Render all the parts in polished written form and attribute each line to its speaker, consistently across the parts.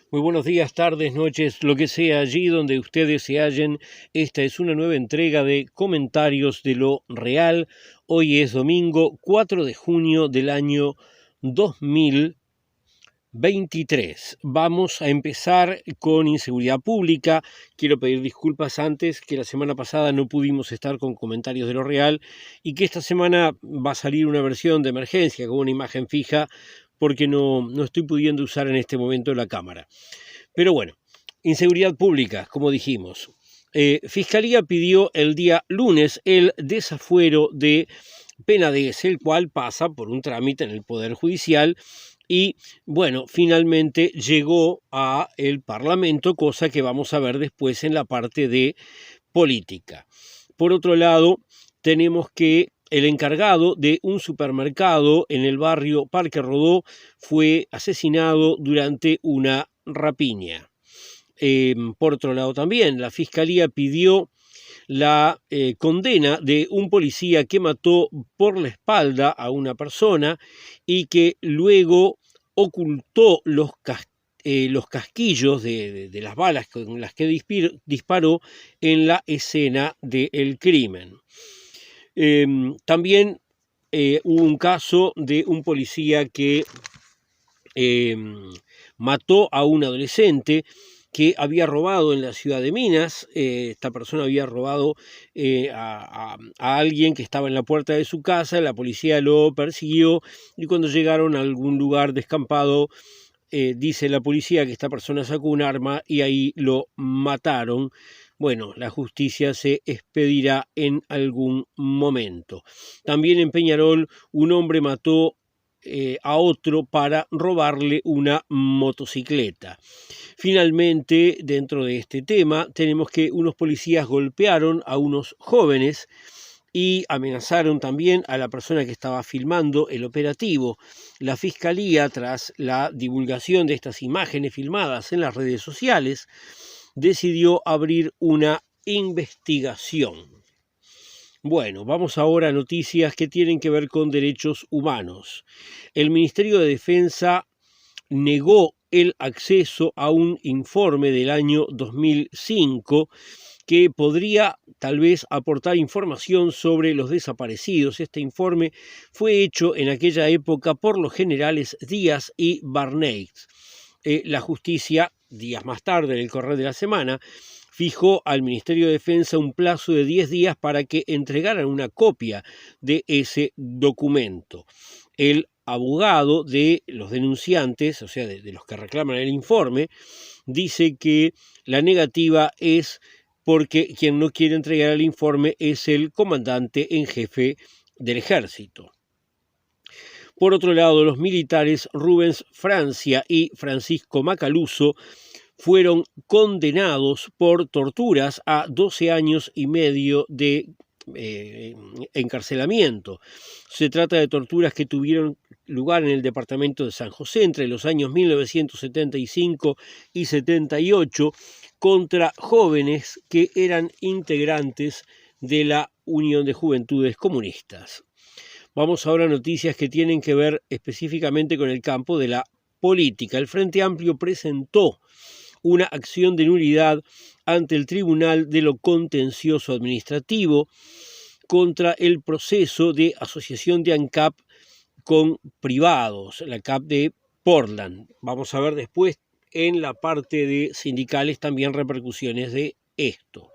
Speaker 1: Muy buenos días, tardes, noches, lo que sea allí donde ustedes se hallen. Esta es una nueva entrega de Comentarios de lo Real. Hoy es domingo 4 de junio del año 2023. Vamos a empezar con inseguridad pública. Quiero pedir disculpas antes, que la semana pasada no pudimos estar con Comentarios de lo Real y que esta semana va a salir una versión de emergencia con una imagen fija porque no estoy pudiendo usar en este momento la cámara. Pero bueno, inseguridad pública, como dijimos. Fiscalía pidió el día lunes el desafuero de Penades, el cual pasa por un trámite en el Poder Judicial y, bueno, finalmente llegó a el Parlamento, cosa que vamos a ver después en la parte de política. Por otro lado, tenemos que el encargado de un supermercado en el barrio Parque Rodó fue asesinado durante una rapiña. Por otro lado también, la Fiscalía pidió la condena de un policía que mató por la espalda a una persona y que luego ocultó los casquillos de las balas con las que disparó en la escena del crimen. También hubo un caso de un policía que mató a un adolescente que había robado en la ciudad de Minas. Esta persona había robado a alguien que estaba en la puerta de su casa. La policía lo persiguió y cuando llegaron a algún lugar descampado, dice la policía que esta persona sacó un arma y ahí lo mataron. Bueno, la justicia se expedirá en algún momento. También en Peñarol un hombre mató a otro para robarle una motocicleta. Finalmente, dentro de este tema, tenemos que unos policías golpearon a unos jóvenes y amenazaron también a la persona que estaba filmando el operativo. La Fiscalía, tras la divulgación de estas imágenes filmadas en las redes sociales, decidió abrir una investigación. Bueno, vamos ahora a noticias que tienen que ver con derechos humanos. El Ministerio de Defensa negó el acceso a un informe del año 2005 que podría tal vez aportar información sobre los desaparecidos. Este informe fue hecho en aquella época por los generales Díaz y Barnett. La justicia, días más tarde, en el correr de la semana, fijó al Ministerio de Defensa un plazo de 10 días para que entregaran una copia de ese documento. El abogado de los denunciantes, o sea, de los que reclaman el informe, dice que la negativa es porque quien no quiere entregar el informe es el comandante en jefe del ejército. Por otro lado, los militares Rubens Francia y Francisco Macaluso fueron condenados por torturas a 12 años y medio de encarcelamiento. Se trata de torturas que tuvieron lugar en el departamento de San José entre los años 1975 y 78 contra jóvenes que eran integrantes de la Unión de Juventudes Comunistas. Vamos ahora a noticias que tienen que ver específicamente con el campo de la política. El Frente Amplio presentó una acción de nulidad ante el Tribunal de lo Contencioso Administrativo contra el proceso de asociación de ANCAP con privados, la ANCAP de Portland. Vamos a ver después en la parte de sindicales también repercusiones de esto.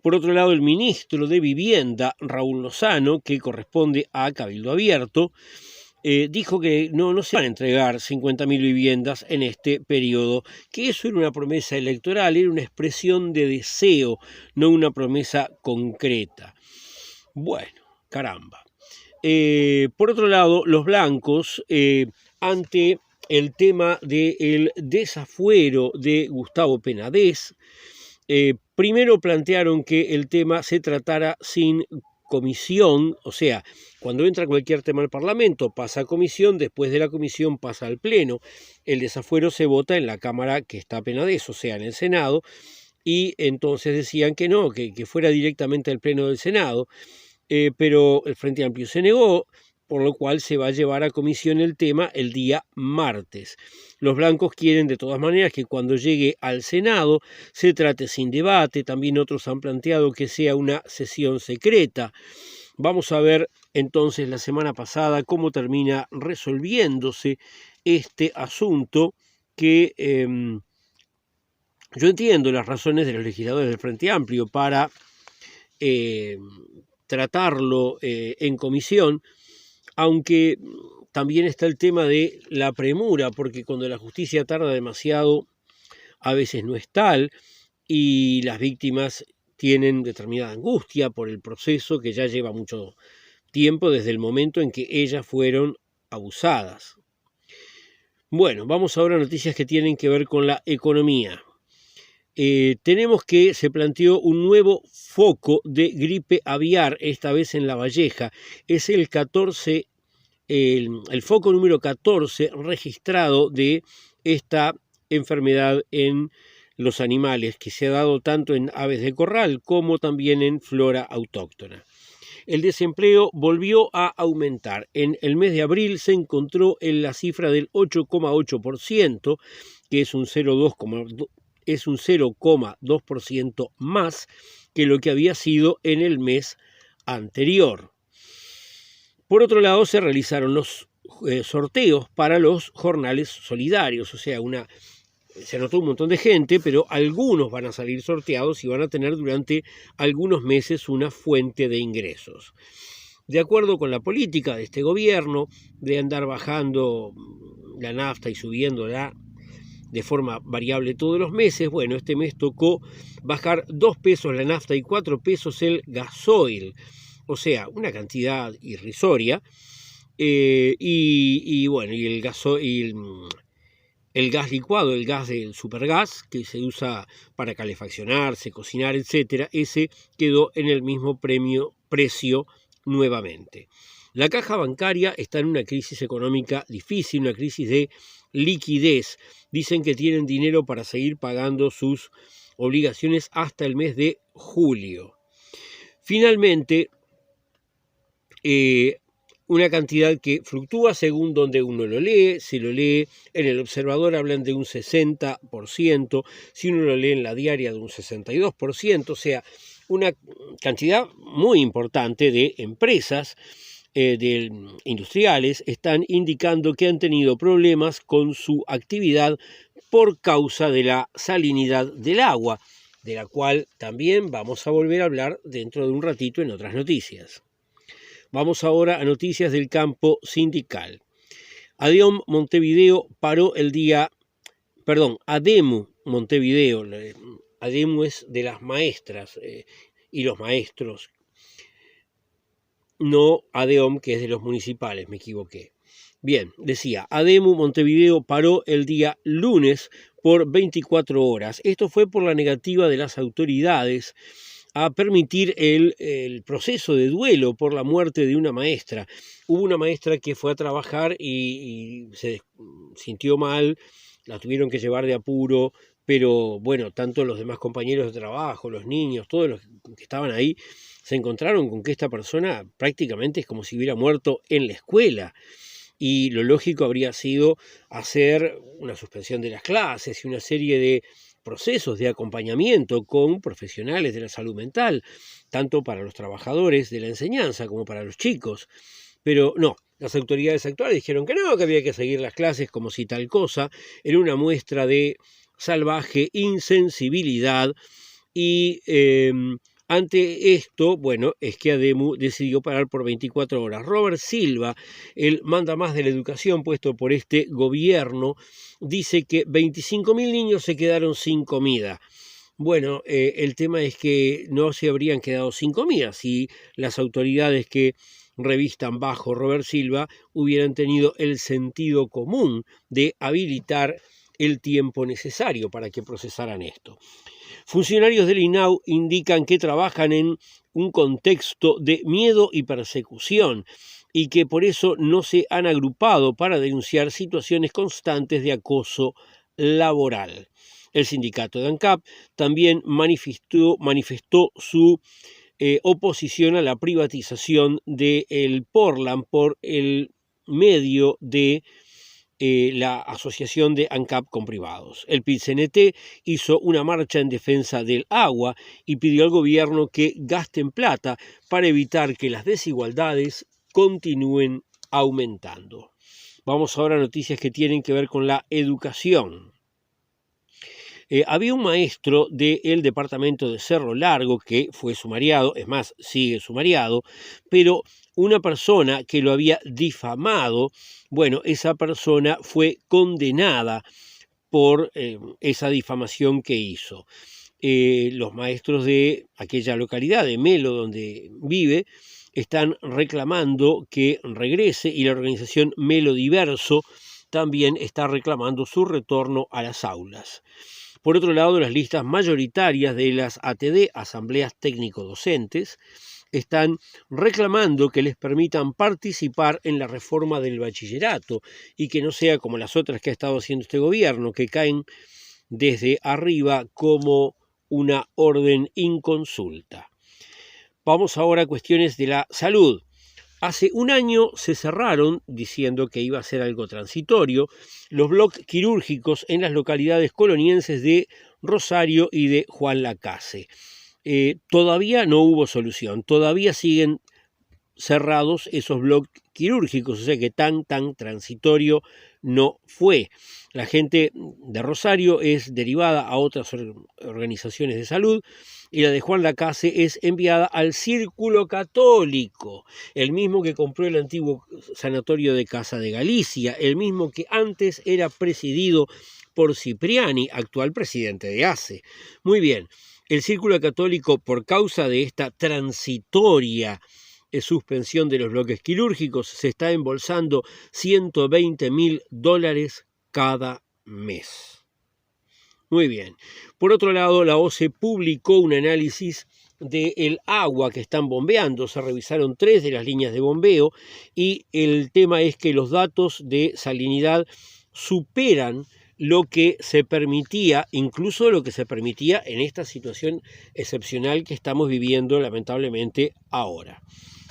Speaker 1: Por otro lado, el ministro de Vivienda, Raúl Lozano, que corresponde a Cabildo Abierto, dijo que no se van a entregar 50.000 viviendas en este periodo, que eso era una promesa electoral, era una expresión de deseo, no una promesa concreta. Bueno, caramba. Por otro lado, los blancos, ante el tema del desafuero de Gustavo Penades, primero plantearon que el tema se tratara sin comisión, o sea, cuando entra cualquier tema al Parlamento pasa a comisión, después de la comisión pasa al Pleno, el desafuero se vota en la Cámara que está Penades, o sea, en el Senado, y entonces decían que no, que fuera directamente al Pleno del Senado, pero el Frente Amplio se negó, por lo cual se va a llevar a comisión el tema el día martes. Los blancos quieren de todas maneras que cuando llegue al Senado se trate sin debate. También otros han planteado que sea una sesión secreta. Vamos a ver entonces la semana pasada cómo termina resolviéndose este asunto que yo entiendo las razones de los legisladores del Frente Amplio para tratarlo en comisión, aunque también está el tema de la premura, porque cuando la justicia tarda demasiado, a veces no es tal, y las víctimas tienen determinada angustia por el proceso que ya lleva mucho tiempo desde el momento en que ellas fueron abusadas. Bueno, vamos ahora a noticias que tienen que ver con la economía. Tenemos que se planteó un nuevo foco de gripe aviar, esta vez en La Valleja. Es el foco número 14 registrado de esta enfermedad en los animales, que se ha dado tanto en aves de corral como también en flora autóctona. El desempleo volvió a aumentar. En el mes de abril se encontró en la cifra del 8,8%, que es un 0,2% más que lo que había sido en el mes anterior. Por otro lado, se realizaron los sorteos para los jornales solidarios, o sea, se anotó un montón de gente, pero algunos van a salir sorteados y van a tener durante algunos meses una fuente de ingresos. De acuerdo con la política de este gobierno de andar bajando la nafta y subiéndola de forma variable todos los meses, bueno, este mes tocó bajar 2 pesos la nafta y 4 pesos el gasoil, o sea, una cantidad irrisoria, y el gas licuado, el gas del supergas, que se usa para calefaccionarse, cocinar, etcétera, ese quedó en el mismo precio nuevamente. La caja bancaria está en una crisis económica difícil, una crisis de liquidez. Dicen que tienen dinero para seguir pagando sus obligaciones hasta el mes de julio. Finalmente, una cantidad que fluctúa según donde uno lo lee. Si lo lee en el Observador hablan de un 60%, si uno lo lee en La Diaria de un 62%, o sea, una cantidad muy importante de empresas industriales están indicando que han tenido problemas con su actividad por causa de la salinidad del agua, de la cual también vamos a volver a hablar dentro de un ratito en otras noticias. Vamos ahora a noticias del campo sindical. ADEMU Montevideo ADEMU es de las maestras y los maestros, no ADEOM, que es de los municipales, me equivoqué. Bien, decía, ADEMU Montevideo paró el día lunes por 24 horas. Esto fue por la negativa de las autoridades a permitir el proceso de duelo por la muerte de una maestra. Hubo una maestra que fue a trabajar y se sintió mal, la tuvieron que llevar de apuro, pero bueno, tanto los demás compañeros de trabajo, los niños, todos los que estaban ahí, se encontraron con que esta persona prácticamente es como si hubiera muerto en la escuela. Y lo lógico habría sido hacer una suspensión de las clases y una serie de procesos de acompañamiento con profesionales de la salud mental, tanto para los trabajadores de la enseñanza como para los chicos. Pero no, las autoridades actuales dijeron que no, que había que seguir las clases como si tal cosa, era una muestra de salvaje insensibilidad y ante esto, bueno, es que ADEMU decidió parar por 24 horas. Robert Silva, el mandamás de la educación puesto por este gobierno, dice que 25.000 niños se quedaron sin comida. Bueno, el tema es que no se habrían quedado sin comida si las autoridades que revistan bajo Robert Silva hubieran tenido el sentido común de habilitar el tiempo necesario para que procesaran esto. Funcionarios del INAU indican que trabajan en un contexto de miedo y persecución y que por eso no se han agrupado para denunciar situaciones constantes de acoso laboral. El sindicato de ANCAP también manifestó su oposición a la privatización del Portland por el medio de la asociación de ANCAP con privados. El PIT-CNT hizo una marcha en defensa del agua y pidió al gobierno que gasten plata para evitar que las desigualdades continúen aumentando. Vamos ahora a noticias que tienen que ver con la educación. Había un maestro del departamento de Cerro Largo que fue sumariado, es más, sigue sumariado, pero una persona que lo había difamado, bueno, esa persona fue condenada por esa difamación que hizo. Los maestros de aquella localidad, de Melo, donde vive, están reclamando que regrese y la organización Melo Diverso también está reclamando su retorno a las aulas. Por otro lado, las listas mayoritarias de las ATD, Asambleas Técnico-Docentes, están reclamando que les permitan participar en la reforma del bachillerato y que no sea como las otras que ha estado haciendo este gobierno, que caen desde arriba como una orden inconsulta. Vamos ahora a cuestiones de la salud. Hace un año se cerraron, diciendo que iba a ser algo transitorio, los bloques quirúrgicos en las localidades colonienses de Rosario y de Juan Lacase. Todavía no hubo solución, todavía siguen cerrados esos bloques quirúrgicos, o sea que tan transitorio no fue. La gente de Rosario es derivada a otras organizaciones de salud y la de Juan Lacase es enviada al Círculo Católico, el mismo que compró el antiguo sanatorio de Casa de Galicia, el mismo que antes era presidido por Cipriani, actual presidente de ACE. Muy bien, el Círculo Católico, por causa de esta transitoria suspensión de los bloques quirúrgicos, se está embolsando $120.000 cada mes. Muy bien. Por otro lado, la OCE publicó un análisis del agua que están bombeando. Se revisaron 3 de las líneas de bombeo y el tema es que los datos de salinidad superan lo que se permitía, incluso lo que se permitía en esta situación excepcional que estamos viviendo lamentablemente ahora.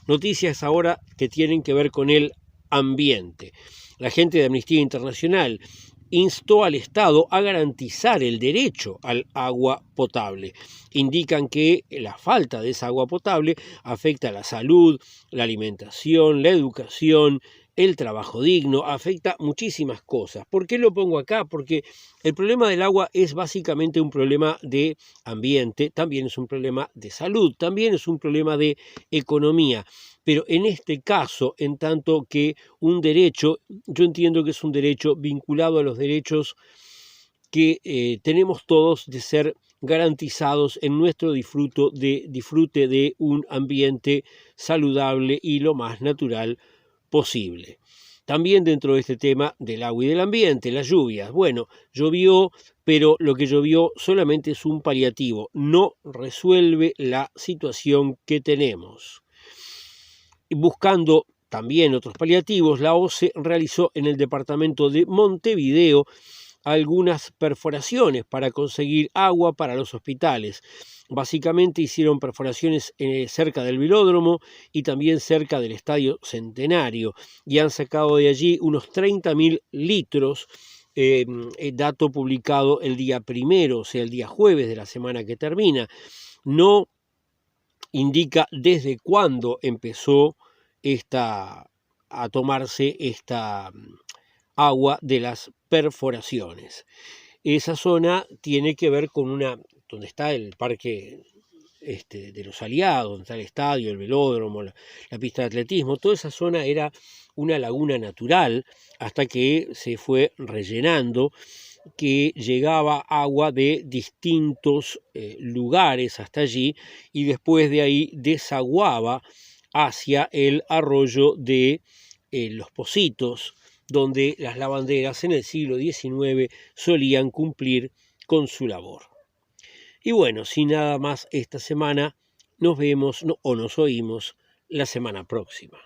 Speaker 1: Noticias ahora que tienen que ver con el ambiente. La gente de Amnistía Internacional instó al Estado a garantizar el derecho al agua potable. Indican que la falta de esa agua potable afecta a la salud, la alimentación, la educación, el trabajo digno, afecta muchísimas cosas. ¿Por qué lo pongo acá? Porque el problema del agua es básicamente un problema de ambiente, también es un problema de salud, también es un problema de economía. Pero en este caso, en tanto que un derecho, yo entiendo que es un derecho vinculado a los derechos que tenemos todos de ser garantizados en nuestro disfrute de un ambiente saludable y lo más natural posible. También dentro de este tema del agua y del ambiente, las lluvias. Bueno, llovió, pero lo que llovió solamente es un paliativo, no resuelve la situación que tenemos. Buscando también otros paliativos, la OCE realizó en el departamento de Montevideo algunas perforaciones para conseguir agua para los hospitales. Básicamente hicieron perforaciones cerca del velódromo y también cerca del Estadio Centenario y han sacado de allí unos 30.000 litros, dato publicado el día 1, o sea, el día jueves de la semana que termina. No indica desde cuándo empezó a tomarse esta agua de las perforaciones. Esa zona tiene que ver con donde está el parque de los Aliados, donde está el estadio, el velódromo, la pista de atletismo. Toda esa zona era una laguna natural hasta que se fue rellenando, que llegaba agua de distintos lugares hasta allí y después de ahí desaguaba hacia el arroyo de Los Pocitos, donde las lavanderas en el siglo XIX solían cumplir con su labor. Y bueno, sin nada más esta semana, nos vemos o nos oímos la semana próxima.